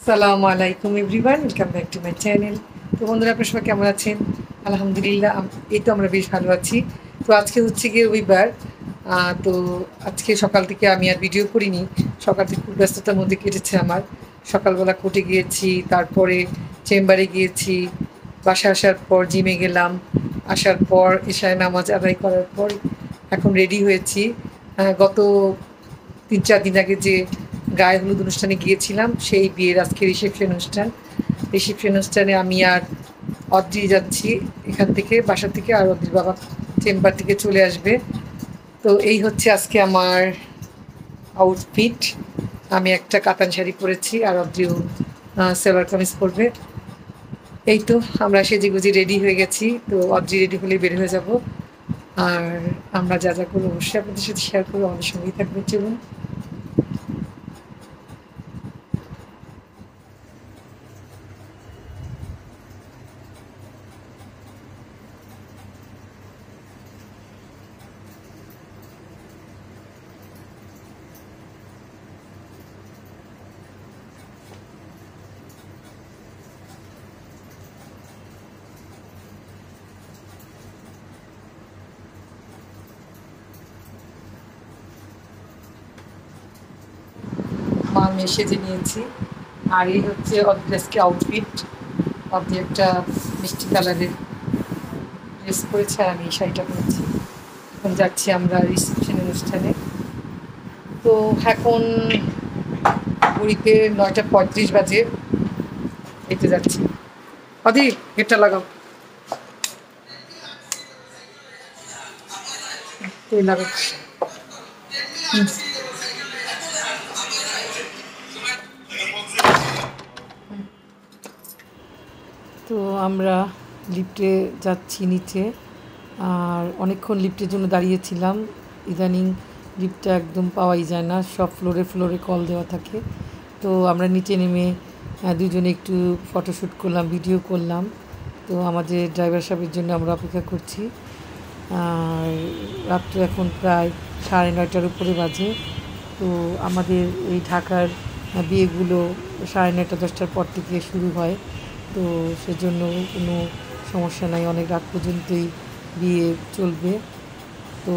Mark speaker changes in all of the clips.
Speaker 1: আসসালামু আলাইকুম everyone, welcome back to my channel. তো বন্ধুরা, আপনারা সবাই কেমন আছেন? আলহামদুলিল্লাহ, এই তো আমরা বেশ ভালো আছি। তো আজকে হচ্ছে গিয়ে রবিবার। তো আজকে সকাল থেকে আমি আর ভিডিও করিনি। সকাল থেকে খুব ব্যস্ততার মধ্যে কেটেছে আমার। সকালবেলা কোর্টে গিয়েছি, তারপরে চেম্বারে গিয়েছি, বাসায় আসার পর জিমে গেলাম, আসার পর এশায় নামাজ আদায় করার পর এখন রেডি হয়েছি। গত 3-4 দিন আগে যে গায়ে হলুদ অনুষ্ঠানে গিয়েছিলাম, সেই বিয়ের আজকে রিসেপশন অনুষ্ঠানে আমি আর অদ্রি যাচ্ছি এখান থেকে, বাসা থেকে। আর অদ্রির বাবা চেম্বার থেকে চলে আসবে। তো এই হচ্ছে আজকে আমার আউটফিট। আমি একটা কাতান শাড়ি পরেছি, আর অদ্রিও সেলোয়ার কামিজ পরবে। এই তো আমরা সেজেগুজি রেডি হয়ে গেছি। তো অদ্রি রেডি হলে বের হয়ে যাব। আর আমরা যা যা করবো অবশ্যই আপনাদের সাথে শেয়ার করবো। আমাদের সঙ্গেই থাকবে, চলুন। মা মেয়ে সেজে নিয়েছি। আর এই হচ্ছে ড্রেসকে আউটফিট। আপনি একটা মিষ্টি কালারের ড্রেস পরেছে, আর আমি এই শাড়িটা পরেছি। এখন যাচ্ছি আমরা রিসেপশন অনুষ্ঠানে। তো এখন ঘড়িতে 9:35 বাজে। এতে যাচ্ছি। অদি, গেটটা লাগাও। তুই লাগাও। তো আমরা লিফটে যাচ্ছি নিচে। আর অনেকক্ষণ লিফটের জন্য দাঁড়িয়েছিলাম। ইদানিং লিফটটা একদম পাওয়াই যায় না, সব ফ্লোরে ফ্লোরে কল দেওয়া থাকে। তো আমরা নিচে নেমে দুজনে একটু ফটোশ্যুট করলাম, ভিডিও করলাম। তো আমাদের ড্রাইভার সাহেবের জন্য আমরা অপেক্ষা করছি। আর রাত্র এখন প্রায় 9:30টার উপরে বাজে। তো আমাদের এই ঢাকার বিয়েগুলো 9:30, 10টার পর থেকে শুরু হয়। তো সেজন্য কোনো সমস্যা নাই, অনেক রাত পর্যন্তই বিয়ে চলবে। তো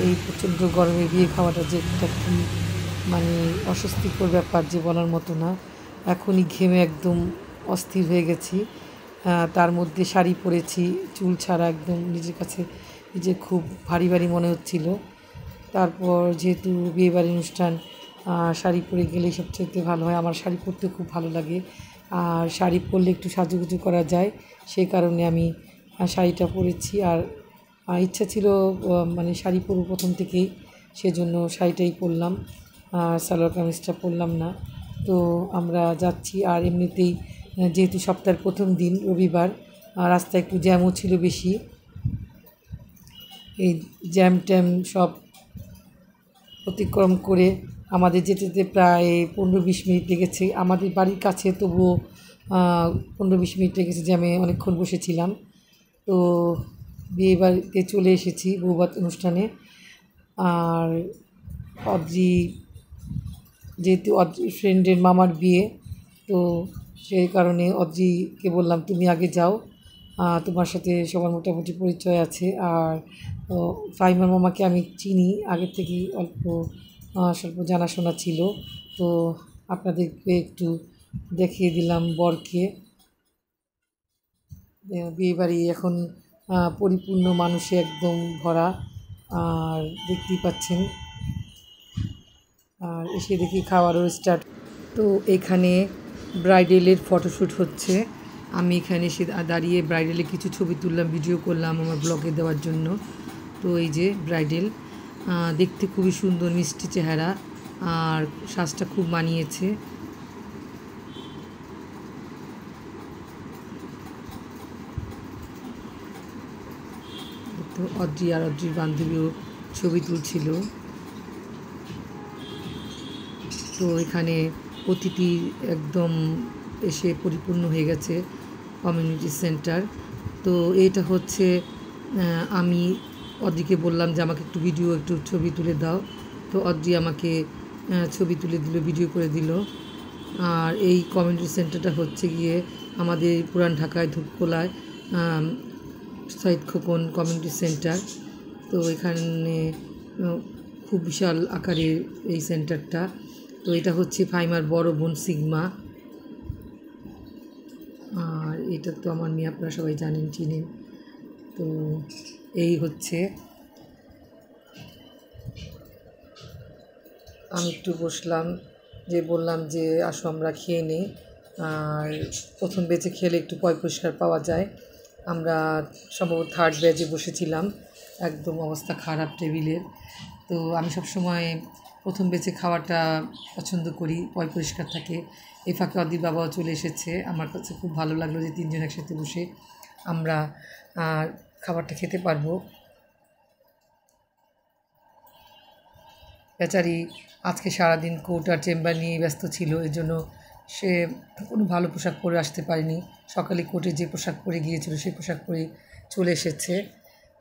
Speaker 1: এই প্রচণ্ড গরমে বিয়ে খাওয়াটা যে একটা কী মানে অস্বস্তিকর ব্যাপার, যে বলার মতো না। এখনই ঘেমে একদম অস্থির হয়ে গেছি। তার মধ্যে শাড়ি পরেছি, চুল ছাড়া, একদম নিজের কাছে নিজে খুব ভারী ভারী মনে হচ্ছিল। তারপর যেহেতু বিয়েবাড়ির অনুষ্ঠান, শাড়ি পরে গেলেই সবচেয়ে ভালো হয়। আমার শাড়ি পরতে খুব ভালো লাগে, আর শাড়ি পরলে একটু সাজুগুজু করা যায়, সেই কারণে আমি শাড়িটা পরেছি। আর ইচ্ছা ছিল মানে শাড়ি পরব প্রথম থেকেই, সেজন্য শাড়িটাই পরলাম, সালোয়ার কামিজটা পরলাম না। তো আমরা যাচ্ছি। আর এমনিতেই যেহেতু সপ্তাহের প্রথম দিন রবিবার, রাস্তায় একটু জ্যামও ছিল বেশি। এই জ্যাম ট্যাম সব অতিক্রম করে আমাদের যেতে যেতে প্রায় 15-20 মিনিট লেগেছে। আমাদের বাড়ির কাছে, তবুও 15-20 মিনিট লেগেছে, জ্যামে অনেকক্ষণ বসেছিলাম। তো বিয়েবাড়িতে চলে এসেছি, বৌভাত অনুষ্ঠানে। আর অদ্রি, যেহেতু অদ্রির ফ্রেন্ডের মামার বিয়ে, তো সেই কারণে অদ্রিকে বললাম তুমি আগে যাও, তোমার সাথে সবার মোটামুটি পরিচয় আছে। আর ফাইমার মামাকে আমি চিনি আগের থেকেই, অল্প স্বল্প জানাশোনা ছিল। তো আপনাদেরকে একটু দেখিয়ে দিলাম বরকে। বিয়েবাড়ি এখন পরিপূর্ণ মানুষে একদম ভরা, আর দেখতেই পাচ্ছেন। আর এসে দেখি খাওয়ারও স্টার্ট। তো এখানে ব্রাইডালের ফটোশ্যুট হচ্ছে। আমি এখানে এসে দাঁড়িয়ে ব্রাইডালের কিছু ছবি তুললাম, ভিডিও করলাম আমার ব্লগে দেওয়ার জন্য। তো এই যে ব্রাইডাল, দেখতে খুবই সুন্দর, মিষ্টি চেহারা, আর সাজটা খুব মানিয়েছে। তো অদ্রি আর অদ্রির বান্ধবীও ছবি তুলছিল। তো এখানে অতিথি একদম এসে পরিপূর্ণ হয়ে গেছে কমিউনিটি সেন্টার। তো এটা হচ্ছে, আমি অদ্রিকে বললাম যে আমাকে একটু ভিডিও, একটু ছবি তুলে দাও। তো অদ্রি আমাকে ছবি তুলে দিল, ভিডিও করে দিল। আর এই কমিউনিটি সেন্টারটা হচ্ছে গিয়ে আমাদের পুরান ঢাকায় ধূপখোলায় শহীদ খোকন কমিউনিটি সেন্টার। তো এখানে খুব বিশাল আকারের এই সেন্টারটা। তো এটা হচ্ছে ফাইমার বড় বোন সিগমা। আর এটা তো আমার মেয়ে, আপনারা সবাই জানেন চিনেন। তো এই হচ্ছে, আমি একটু বসলাম, যে বললাম যে আসো আমরা খেয়ে নিই। আর প্রথম বেচে খেলে একটু পয় পরিষ্কার পাওয়া যায়। আমরা সম্ভবত থার্ড ব্যাচে বসেছিলাম, একদম অবস্থা খারাপ টেবিলের। তো আমি সবসময় প্রথম বেচে খাওয়াটা পছন্দ করি, পয় পরিষ্কার থাকে। এই ফাঁকে অদির বাবাও চলে এসেছে। আমার কাছে খুব ভালো লাগলো যে তিনজন একসাথে বসে আমরা খাবারটা খেতে পারবো। বেচারি আজকে সারাদিন কোর্ট আর চেম্বার নিয়ে ব্যস্ত ছিল, এর জন্য সে কোনো ভালো পোশাক পরে আসতে পারেনি। সকালে কোর্টে যে পোশাক পরে গিয়েছিল সেই পোশাক পরে চলে এসেছে,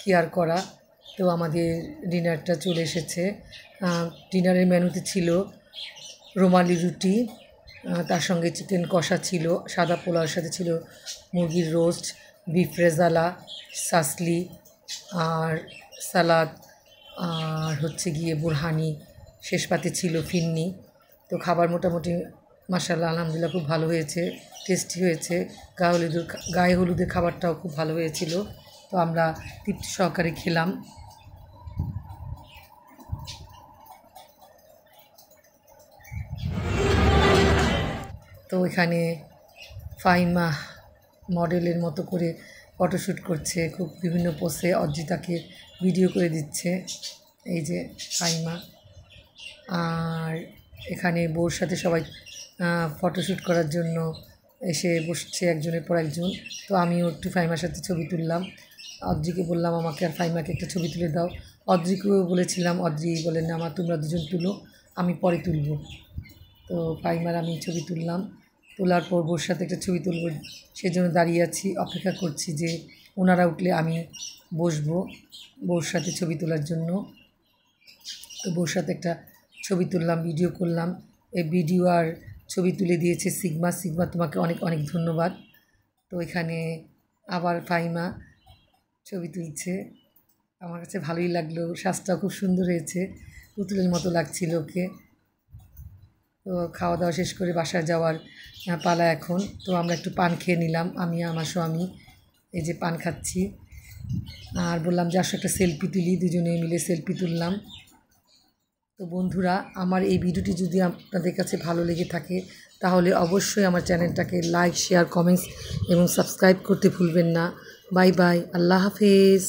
Speaker 1: কী আর করা। তো আমাদের ডিনারটা চলে এসেছে। ডিনারের মেনুতে ছিল রুমালি রুটি, তার সঙ্গে চিকেন কষা ছিল, সাদা পোলাওর সাথে ছিল মুরগির রোস্ট, বিফ রেজালা, সাসলি আর সালাদ, আর হচ্ছে গিয়ে বুরহানি, শেষ পাতে ছিল ফিন্নি। তো খাবার মোটামুটি মাশাআল্লাহ আলহামদুলিল্লাহ খুব ভালো হয়েছে, টেস্টি হয়েছে। গায়ে হলুদের খাবারটাও খুব ভালো হয়েছিল। তো আমরা তৃপ্তি সহকারে খেলাম। তো এখানে ফাহিমা মডেলের মতো করে ফটোশ্যুট করছে, খুব বিভিন্ন পোজে অর্জিতাকে ভিডিও করে দিচ্ছে। এই যে ফাহিমা। আর এখানে বউর সাথে সবাই ফটোশ্যুট করার জন্য এসে বসছে একজনের পর একজন। তো আমিও একটু ফাহিমার সাথে ছবি তুললাম। অদ্রিকে বললাম আমাকে আর ফাহিমাকে একটা ছবি তুলে দাও। অদ্রিকেও বলেছিলাম, অদ্রি বলেন আমার তোমরা দুজন তুলো, আমি পরে তুলব। তো ফাহিমার আমি ছবি তুললাম। তোলার পর বউর সাথে একটা ছবি তুলব, সেজন্য দাঁড়িয়ে আছি, অপেক্ষা করছি যে ওনারা উঠলে আমি বসবো বউর সাথে ছবি তোলার জন্য। তো বউর সাথে একটা ছবি তুললাম, ভিডিও করলাম। এই ভিডিও আর ছবি তুলে দিয়েছে সিগমা। সিগমা তোমাকে অনেক অনেক ধন্যবাদ। তো এখানে আবার ফাহিমা ছবি তুলছে, আমার কাছে ভালোই লাগলো, সাজটাও খুব সুন্দর হয়েছে, পুতুলের মতো লাগছিল ওকে। তো খাওয়া দাওয়া শেষ করে বাসায় যাওয়ার পালা এখন। তো আমরা একটু পান খেয়ে নিলাম, আমি আমার স্বামী এই যে পান খাচ্ছি। আর বললাম যে আসো একটা সেলফি তুলি, দুজনে মিলে সেলফি তুললাম। তো বন্ধুরা, আমার এই ভিডিওটি যদি আপনাদের কাছে ভালো লেগে থাকে তাহলে অবশ্যই আমার চ্যানেলটাকে লাইক, শেয়ার, কমেন্টস এবং সাবস্ক্রাইব করতে ভুলবেন না। বাই বাই, আল্লাহ হাফেজ।